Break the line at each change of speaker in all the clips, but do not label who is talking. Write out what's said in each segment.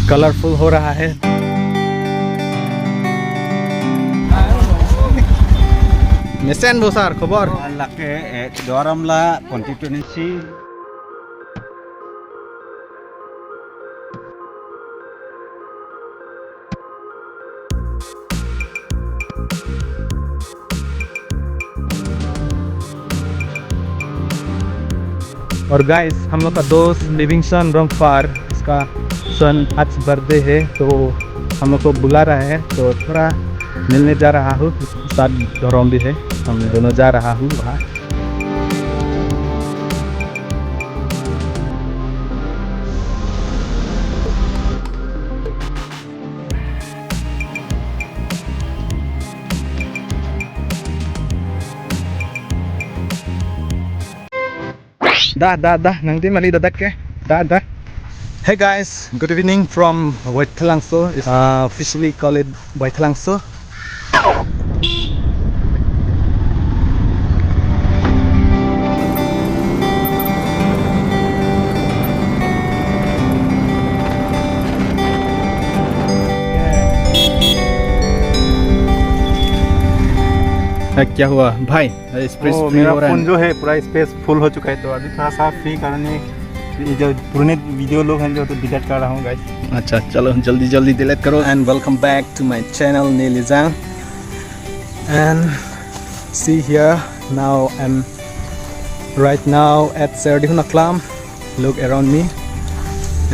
Colourful हो रहा है। Mesen besar kabar.
Laki dorong lah konstitusi.
और गाइस हम लोग का दोस्त लिविंगस्टन रंगफार, इसका सन आज बर्थडे है तो हम लोग को बुला रहा है, तो थोड़ा मिलने जा रहा हूँ। साथ डोरम भी है, हम दोनों जा रहा हूँ वहाँ। Dah, nanti mali dadat ke? Dah. Hey guys, good evening from Waithalangso. It's officially called Waithalangso. क्या हुआ भाई? स्पेस फ्री
मेरा
हो रहा
फोन
है।
जो है पूरा स्पेस फुल हो चुका है, तो अभी थोड़ा सा फ्री करने ये जो पुराने वीडियो लोग हैं जो तो डिलीट कर रहा हूँ गाइस।
अच्छा चलो जल्दी डिलीट करो। And welcome back to my channel नीलिजान। And see here now I am right now at Serdihuna Klam. Look around me,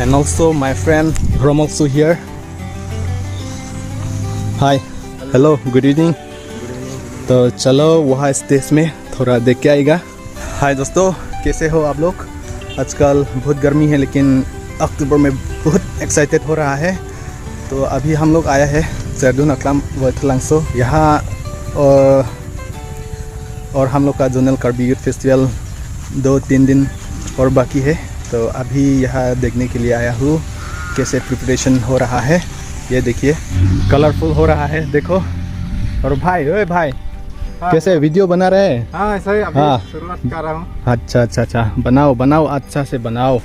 and also my friend Rom also here. Hi, hello, good evening. तो चलो वहाँ stage में थोड़ा देख के आएगा। हाय दोस्तों, कैसे हो आप लोग? आजकल बहुत गर्मी है, लेकिन अक्टूबर में बहुत एक्साइटेड हो रहा है। तो अभी हम लोग आया है सरदीहुना क्लाम वाइथलांगसो यहाँ, और हम लोग का जोनल कार्बी यूथ फेस्टिवल 2-3 दिन और बाकी है। तो अभी यहाँ देखने के लिए आया हूँ कैसे प्रिपरेशन हो रहा है। ये देखिए कलरफुल हो रहा है, देखो। और भाई, ओए भाई, कैसे वीडियो बना रहे हैं?
हाँ ऐसा ही अभी
हाँ।
शुरुआत कर रहा हूँ।
अच्छा, बनाओ अच्छा से बनाओ,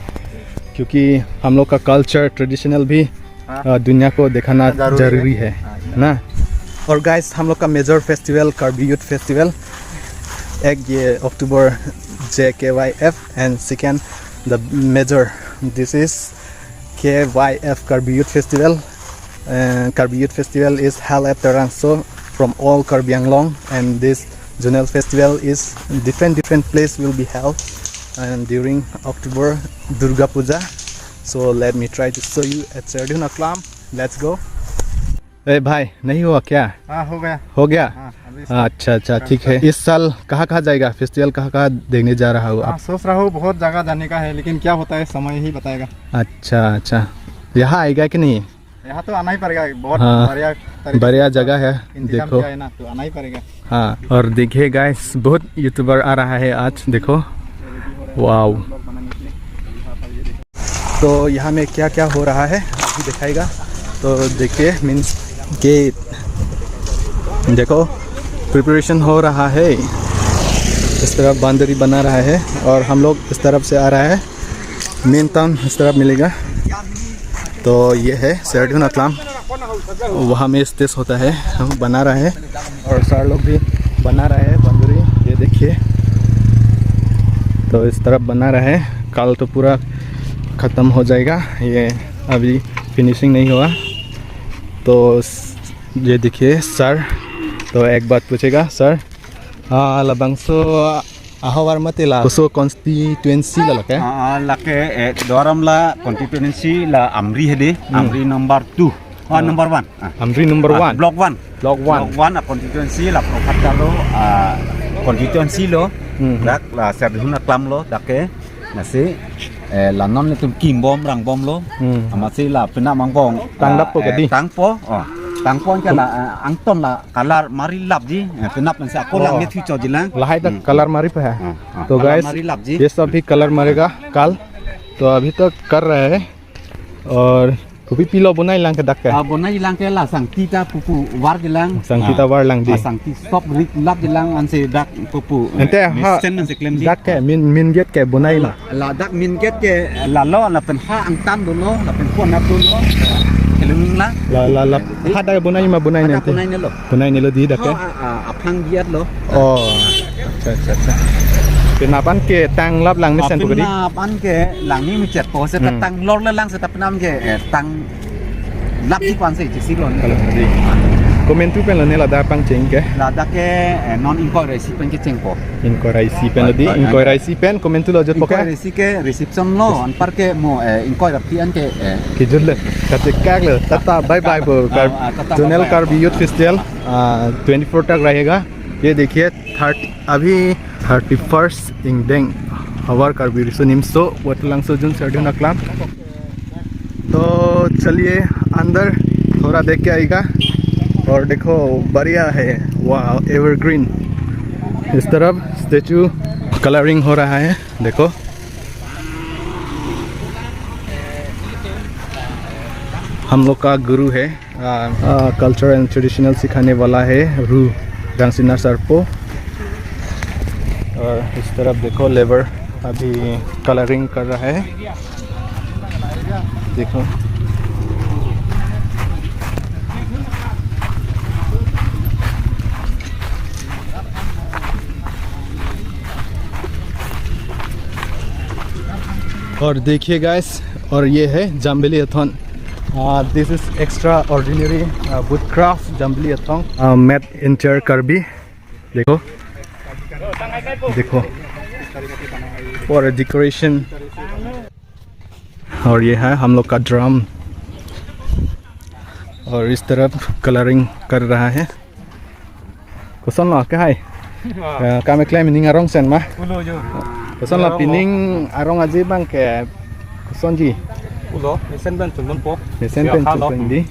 क्योंकि हम लोग का कल्चर ट्रेडिशनल भी दुनिया को दिखाना जरूरी है ना। और गाइस, हम लोग का major festival Karbi youth festival, एक ये October JKYF, and second the major this is KYF Karbi Youth Festival. Karbi Youth Festival is held at Terangso from all Karbi Anglong, and this zonal festival is different place will be held and during October Durga Puja. So let me try to show you at Serdihuna Klam. Let's go. ए भाई, नहीं हुआ क्या?
हाँ
हो गया।
हाँ, अभी
अच्छा ठीक है। इस साल कहाँ जाएगा फेस्टिवल, कहाँ देखने जा रहा हूँ?
हाँ, सोच रहा हूँ बहुत जगह जाने का है, लेकिन क्या होता है समय ही बताएगा।
अच्छा, यहाँ आएगा कि नहीं?
यहाँ तो आना ही पड़ेगा, बहुत
हाँ, बढ़िया जगह है, देखो
है ना, तो आना ही पड़ेगा।
हाँ, और देखिए गाइस, बहुत यूट्यूबर आ रहा है आज, देखो। वाओ, तो यहाँ में क्या हो रहा है अभी दिखाएगा। तो देखिए, मीन्स के देखो प्रिपरेशन हो रहा है। इस तरफ बाउंड्री बना रहा है और हम लोग इस तरफ से आ रहा है, मेन टाउन इस तरफ मिलेगा। तो ये है सरदीहुना क्लाम, वहाँ में स्टेज होता है, हम बना रहा है, और सर लोग भी बना रहा है बाउंड्री, ये देखिए। तो इस तरफ बना रहा है, कल तो पूरा ख़त्म हो जाएगा, ये अभी फिनिशिंग नहीं हुआ। तो ये देखिए सर, तो एक बात पूछेगा sir, labangso ahawar matila kuso constituency la lake
Laki dorong lah konstitusi lah Amri hede, Amri number 2, number 1.
Amri number 1,
Block 1.
block 1
konstitusi lah Prokat lo, konstitusi lo, dak lah Serdihuna Klam lo, dake nasi lanon itu kimbom rang bom lo, masih lah pena mangkong
Tangdap po kadi?
Tangpo kan lah angton lah kalar mari lap ji, penap nanti aku lang ni future jilang.
लहाई तक colour मारी पे है। तो guys,
मारी लप जी।
ये सब भी कलर मारेगा कल, तो अभी तक कर रहे हैं। और Kopi pilo bunai lang ke dak ke.
Bonai lang ke lah sang kita pupu war gelang.
Sang kita war lang di.
Sang ti stop rik lap gelang an se dak pupu.
Ente ha
sen an se klem di.
dak ke min get ke bunai lah.
La dak min get ke la lo la pen ha ang tam dulu la pen pon ap dulu. Kelung lah.
La ha dak bunai ma bunai nanti.
Bunai ne lo.
Bunai ni lo di dak ke.
Apang giat lo.
Oh. Acha. Penapan ke tang lap lang ni sen pukadi.
Penapan ke lang ni mi jet po se tang lor le lang se tapnam ke tang lap di pan se si lon.
Kalau tadi. Komen tu pen lo ne la da pang cheng ke.
La dak ke non inko resi pen ke cheng po.
Inko raisi pen lo di. Inko raisi pen komen tu lo jot
Inko
poka.
resi ke reception lo an par ke mo inko rapi an ke
कि जुड़ ले कते क्या ले तता bye bye वो zonal Karbi youth festival 24 तक रहेगा ये देखिए 30 अभी 31st इंगडेंग हवार कार्बी रिसो निम्सो वटलांगसो जुन सर्दियों क्लब तो चलिए अंदर थोड़ा देख के आएगा और देखो बढ़िया है वाह एवरग्रीन इस तरफ स्टेचू कलरिंग हो रहा है देखो हम लोग का गुरु है कल्चर एंड ट्रेडिशनल सिखाने वाला है रू गांगसिना सरपो और इस तरफ देखो लेबर अभी कलरिंग कर रहा है देखो और देखिए गाइस और ये है जाम्बेलियाथन this is extraordinary woodcraft जाम्बेलियाथन made in Karbi देखो और डेकोरेशन और ये है हम लोग का ड्रम और इस तरफ कलरिंग कर रहा है कुछ ना क्या है काम क्लाइम निंग आरोंग सेन मा कुछ ना पिनिंग आरोंग अजी बांग के कुछ जी
Ulo, sen ben chungon po.
sen pen chupin di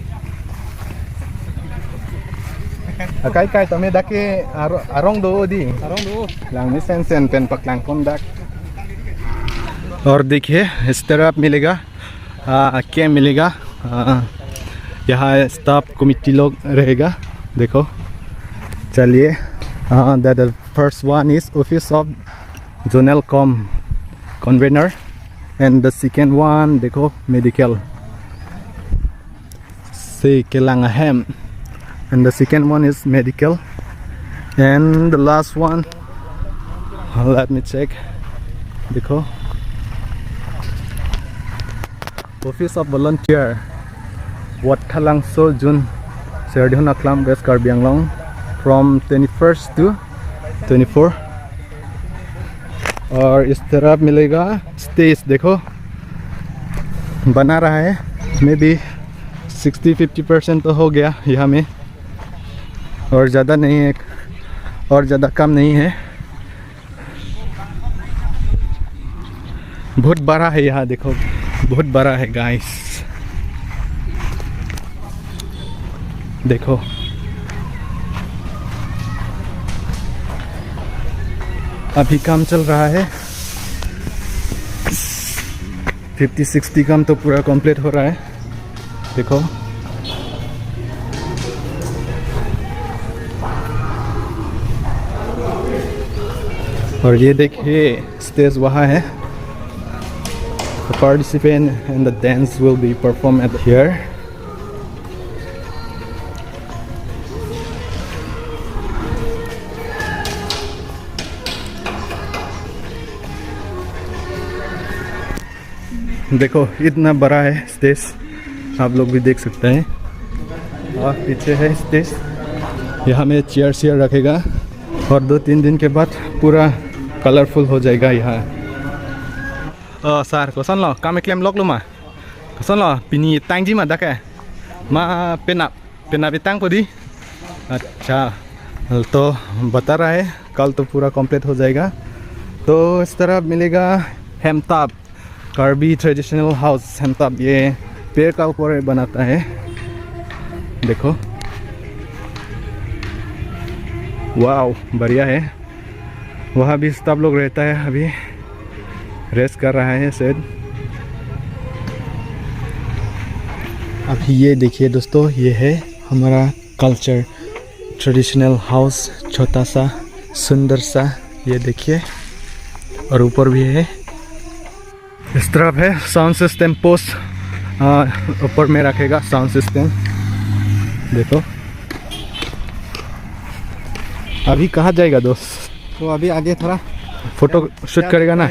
kai tome dake arong do di
Arong do.
lang ni sen pen paklang kon dak और देखिए इस तरफ मिलेगा क्या मिलेगा यहाँ स्टाफ कमिटी लोग रहेगा देखो चलिए the first one is office of zonal com convener and the second one देखो medical say Kelangahem and the second one is medical and the last one let me check देखो office of volunteer Watthalangso Jun Serdihun Aklam West Karbi Anglong from 21st to 24 और इस तरफ मिलेगा stage देखो बना रहा है मे बी 60-50% तो हो गया यहाँ में और ज़्यादा नहीं है और ज़्यादा कम नहीं है बहुत बड़ा है यहाँ देखो बहुत बड़ा है गाइस देखो अभी काम चल रहा है 50-60 काम तो पूरा कंप्लीट हो रहा है देखो और ये देखिए स्टेज वहाँ है the participant and the dance will be performed at here देखो इतना बड़ा है स्टेज आप लोग भी देख सकते हैं और पीछे है स्टेज यहाँ में चेयर रखेगा और 2-3 दिन के बाद पूरा कलरफुल हो जाएगा यहाँ सर कोसन लो काम क्लेम लॉक लो मा कोसन लो पिनी तांग जी मा दके मा पेना तांग पड़ी अच्छा तो बता रहा है कल तो पूरा कंप्लीट हो जाएगा तो इस तरह मिलेगा हेमताब कार्बी ट्रेडिशनल हाउस हेमताब ये पेड़ का ऊपर बनाता है देखो वाव बढ़िया है वहाँ भी स्टाफ लोग रहता है अभी रेस्ट कर रहा है शायद अभी ये देखिए दोस्तों, ये है हमारा कल्चर ट्रेडिशनल हाउस, छोटा सा सुंदर सा, ये देखिए। और ऊपर भी है, इस तरफ है साउंड सिस्टम पोस्ट, ऊपर में रखेगा साउंड सिस्टम। देखो अभी कहाँ जाएगा दोस्त?
तो अभी आगे थोड़ा
फोटो शूट करेगा ना,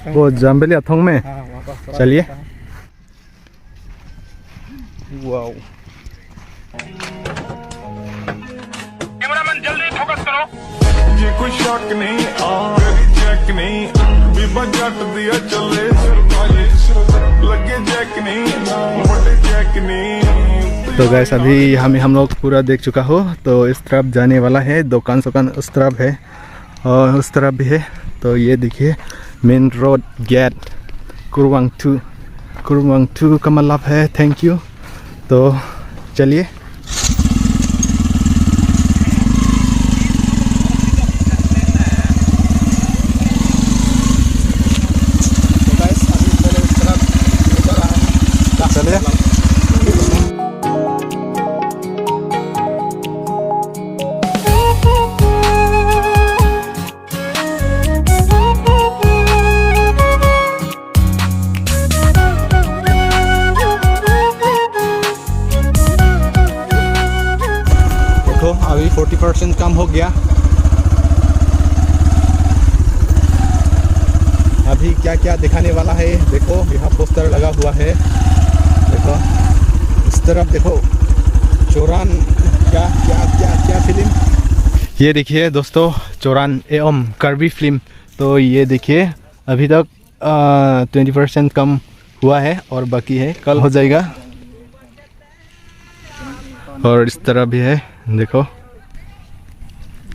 वो जाम्बेली अथोंग में। चलिए। वाओ,
कैमरामैन जल्दी फोकस करो।
ये कोई शक नहीं मेरी चेक नहीं बीबा जट दिया चले लगे चेक नहीं बड़े चेक नहीं।
तो गैस अभी हम लोग पूरा देख चुका हो, तो इस तरफ जाने वाला है, दुकान उस तरफ है और उस तरफ भी है। तो ये देखिए मेन रोड गेट कुरवांग 2 का मतलब है थैंक यू। तो चलिए। चलिए। देखो अभी 40% कम हो गया। अभी क्या क्या दिखाने वाला है देखो, यहाँ पोस्टर लगा हुआ है। देखो इस तरफ देखो, चौरान क्या क्या क्या क्या फिल्म, ये देखिए दोस्तों, चौरान एवं कर्बी फिल्म। तो ये देखिए अभी तक 20% कम हुआ है और बाकी है, कल हो जाएगा। और इस तरफ भी है, देखो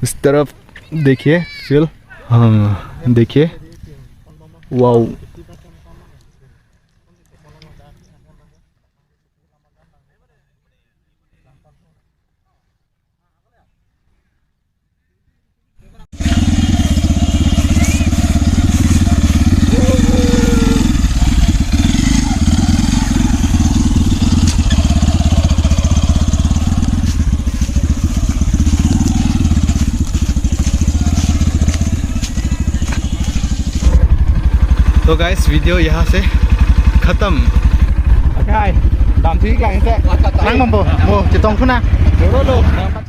इस तरफ देखिए फिल, हाँ देखिए, वाओ। तो गाइस वीडियो यहाँ से ख़त्म।
Oke, dalam sini kan, kita, nang mampu, mau kita tunggu na.